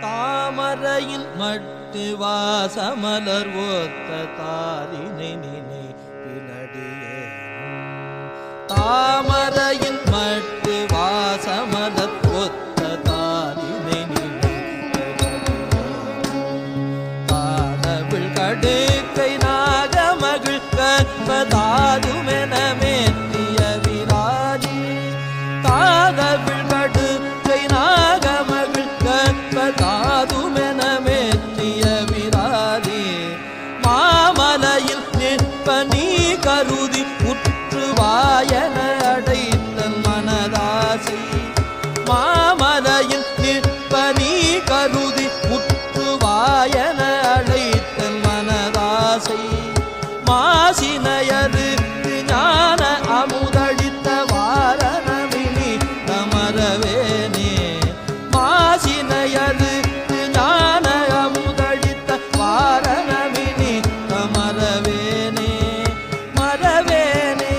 தாமரையில் மட்டு வாசமலர் ஒத்த தாரினை நினை பினடியே தாமரையில் மட்டு வாசமலர் ஒத்த தாரினை நினை தானவிழ் கடுக்கை நாகமகிழ் கற்பதாதுமென மேற்றிய விராஜி தாதவிழ் கடுக்கை நாகமகிழ் கற்பதாதுமென மேற்றிய விராஜி மாமலையில் நிற்ப நீ கருதி உற்றுவாயன அடைத்தல் மனதாசி மாமலையில் நிற்ப நீ கருதி உற்றுவாயன அடைத்தல் மனதாசை மாசினையரு ஞான அமுதளித்த வாரணமினி தமரவேனே மாசினையரு ஞான அமுதளித்த வாரணமினி தமரவேனே மரவேனே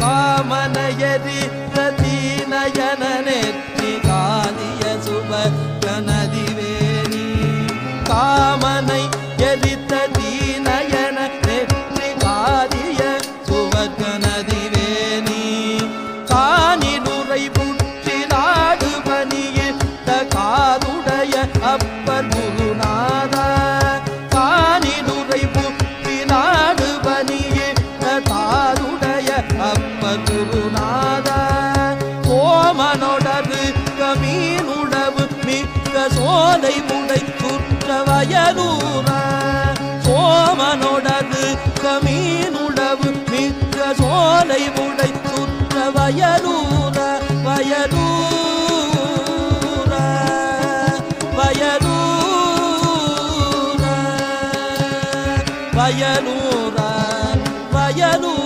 காமனையரி பிரதீனயன நெற்றி காலிய சுப கனதிவேணி காமனை எரித்த தீனயன நெற்றி காலிய சுவர்கனதிவேணி காணிலுரை புற்றி நாடு பணியிட்ட காதுடைய அப்பர் குருநாத காணிலுரை புற்றி நாடு பணியிட்ட காதுடைய அப்பர் குருநாத ஓமனொடரு கமீனுடவு மிக்க சோலை முடை சுற்ற வயலூர சோமனொடரு கமீனுடவு மிக்க சோலை முடை சுற்ற வயலூர வயலூர வயலூர வயலூர வயலூர